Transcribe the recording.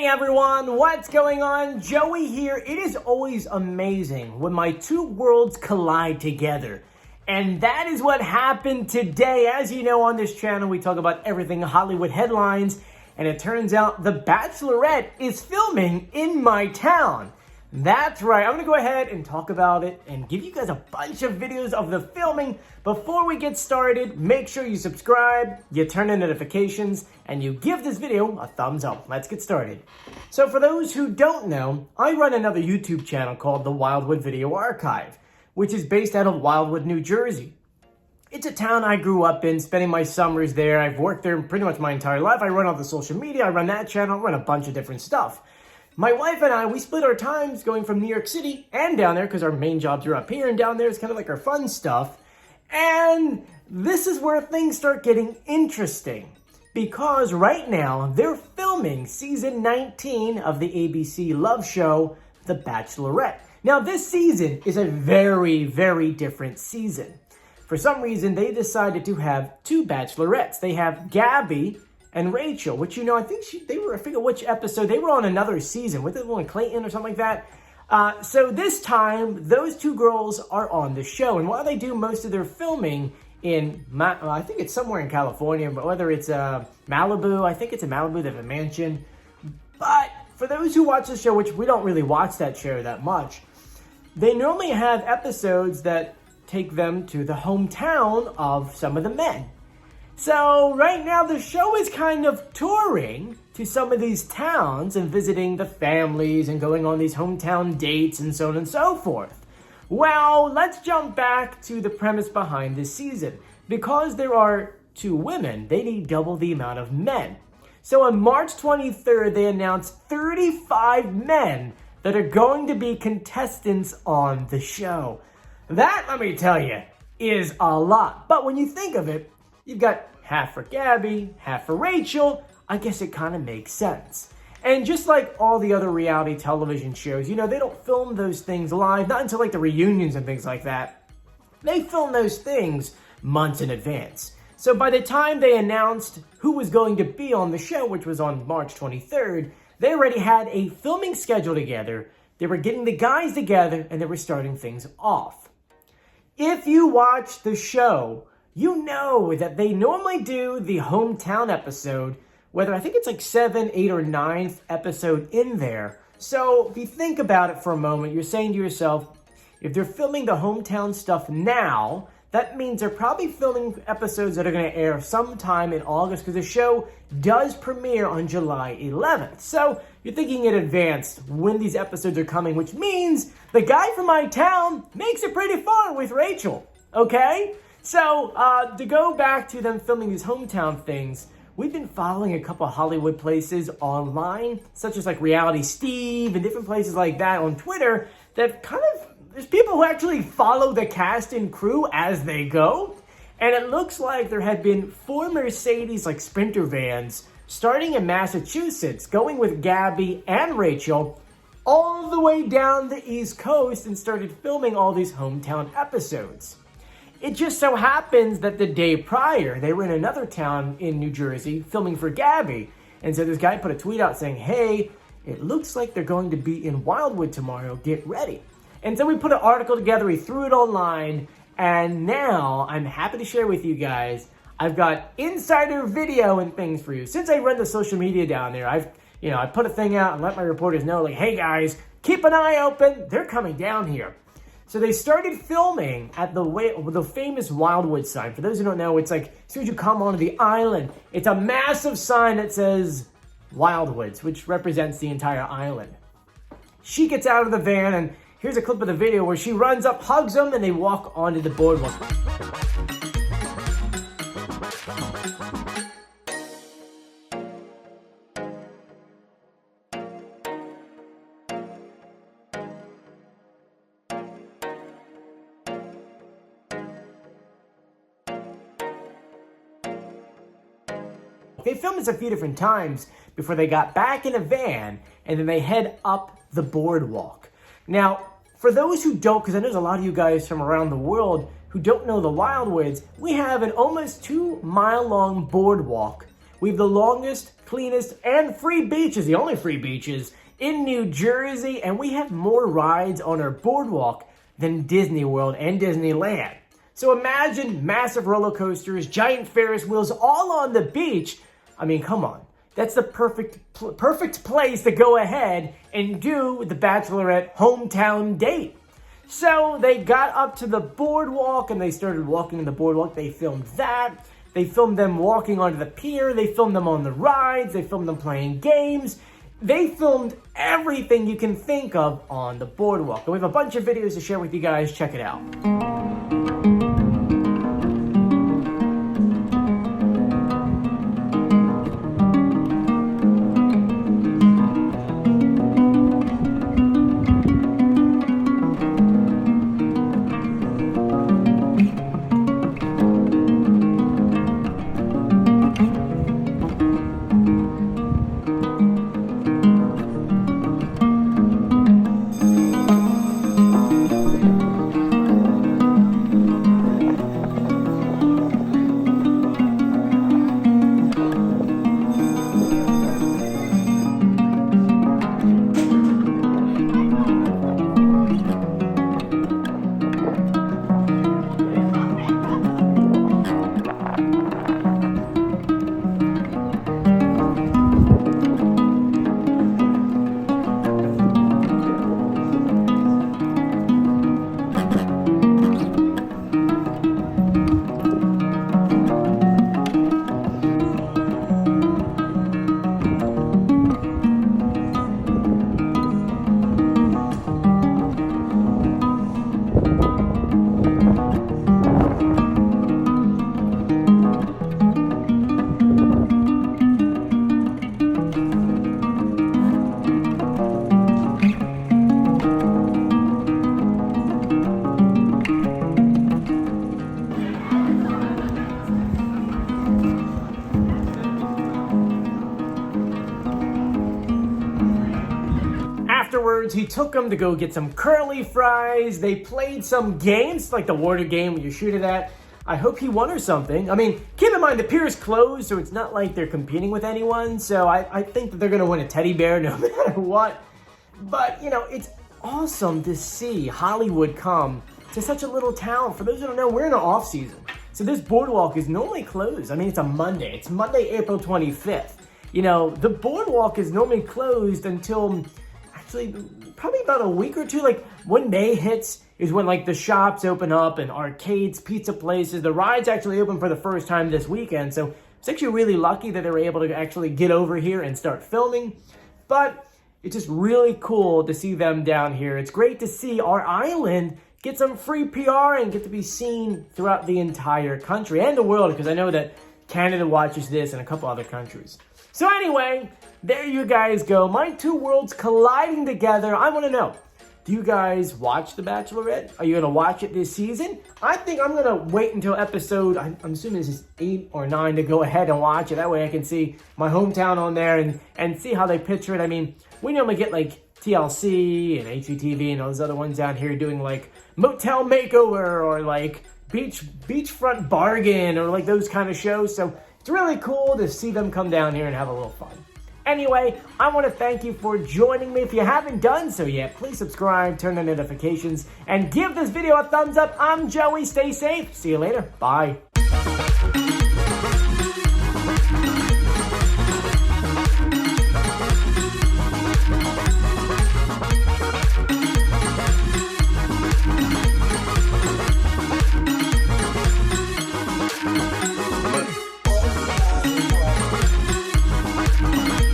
Hey everyone, what's going on? Joey here. It is always amazing when my two worlds collide together. And that is what happened today. As you know, on this channel, we talk about everything Hollywood headlines. And it turns out The Bachelorette is filming in my town. That's right. I'm going to go ahead and talk about it and give you guys a bunch of videos of the filming. Before we get started, make sure you subscribe, you turn on notifications, and you give this video a thumbs up. Let's get started. So for those who don't know, I run another YouTube channel called the Wildwood Video Archive, which is based out of Wildwood, New Jersey. It's a town I grew up in, spending my summers there. I've worked there pretty much my entire life. I run all the social media, I run that channel, I run a bunch of different stuff. My wife and I, we split our times going from New York City and down there because our main jobs are up here, and down there is kind of like our fun stuff. And this is where things start getting interesting because right now they're filming season 19 of the ABC love show, The Bachelorette. Now this season is a very, very different season. For some reason, they decided to have two bachelorettes. They have Gabby and Rachel, which, you know, I think I forget which episode, they were on another season, with one Clayton or something like that. So this time, those two girls are on the show. And while they do most of their filming in, I think it's somewhere in California, but whether it's Malibu, I think it's in Malibu, they have a mansion. But for those who watch the show, which we don't really watch that show that much, they normally have episodes that take them to the hometown of some of the men. So right now the show is kind of touring to some of these towns and visiting the families and going on these hometown dates and so on and so forth. Well, let's jump back to the premise behind this season. Because there are two women, they need double the amount of men. So on March 23rd, they announced 35 men that are going to be contestants on the show. That, let me tell you, is a lot. But when you think of it, you've got half for Gabby, half for Rachel. I guess it kind of makes sense. And just like all the other reality television shows, you know, they don't film those things live, not until like the reunions and things like that. They film those things months in advance. So by the time they announced who was going to be on the show, which was on March 23rd, they already had a filming schedule together. They were getting the guys together and they were starting things off. If you watch the show, you know that they normally do the hometown episode, whether I think it's like 7th, 8th, or 9th episode in there. So if you think about it for a moment, you're saying to yourself, if they're filming the hometown stuff now, that means they're probably filming episodes that are going to air sometime in August because the show does premiere on July 11th. So you're thinking in advance when these episodes are coming, which means the guy from my town makes it pretty far with Rachel, okay? So to go back to them filming these hometown things, we've been following a couple of Hollywood places online, such as like Reality Steve and different places like that on Twitter that kind of, there's people who actually follow the cast and crew as they go. And it looks like there had been 4 Mercedes like Sprinter vans starting in Massachusetts, going with Gabby and Rachel all the way down the East Coast and started filming all these hometown episodes. It just so happens that the day prior, they were in another town in New Jersey filming for Gabby. And so this guy put a tweet out saying, hey, it looks like they're going to be in Wildwood tomorrow, get ready. And so we put an article together, we threw it online, and now I'm happy to share with you guys, I've got insider video and things for you. Since I run the social media down there, I put a thing out and let my reporters know, like, hey guys, keep an eye open, they're coming down here. So they started filming at the famous Wildwood sign. For those who don't know, it's like, as soon as you come onto the island, it's a massive sign that says Wildwoods, which represents the entire island. She gets out of the van, and here's a clip of the video where she runs up, hugs them, and they walk onto the boardwalk. They filmed this a few different times before they got back in a van, and then they head up the boardwalk. Now, for those who don't, because I know there's a lot of you guys from around the world who don't know the Wildwoods, we have an almost 2-mile long boardwalk. We have the longest cleanest and free beaches, the only free beaches in New Jersey, and we have more rides on our boardwalk than Disney World and Disneyland. So imagine massive roller coasters, giant Ferris wheels, all on the beach. I mean, come on. That's the perfect place to go ahead and do the Bachelorette hometown date. So they got up to the boardwalk and they started walking the boardwalk. They filmed that. They filmed them walking onto the pier. They filmed them on the rides. They filmed them playing games. They filmed everything you can think of on the boardwalk. And we have a bunch of videos to share with you guys. Check it out. Afterwards, he took them to go get some curly fries. They played some games, like the water game where you shoot it at. I hope he won or something. I mean, keep in mind, the pier is closed, so it's not like they're competing with anyone. So I think that they're going to win a teddy bear no matter what. But, you know, it's awesome to see Hollywood come to such a little town. For those who don't know, we're in the off season. So this boardwalk is normally closed. I mean, it's a Monday. It's Monday, April 25th. You know, the boardwalk is normally closed until probably about a week or two. Like when May hits is when like the shops open up and arcades, pizza places. The rides actually open for the first time this weekend. So it's actually really lucky that they were able to actually get over here and start filming. But it's just really cool to see them down here. It's great to see our island get some free PR and get to be seen throughout the entire country and the world, because I know that Canada watches this and a couple other countries. So anyway, there you guys go. My two worlds colliding together. I want to know, do you guys watch The Bachelorette? Are you going to watch it this season? I think I'm going to wait until episode, I'm assuming this is 8 or 9, to go ahead and watch it. That way I can see my hometown on there and see how they picture it. I mean, we normally get like TLC and HGTV and those other ones down here doing like Motel Makeover or like Beachfront Bargain or like those kind of shows. So it's really cool to see them come down here and have a little fun. Anyway, I want to thank you for joining me. If you haven't done so yet, please subscribe, turn on notifications, and give this video a thumbs up. I'm Joey. Stay safe. See you later. Bye.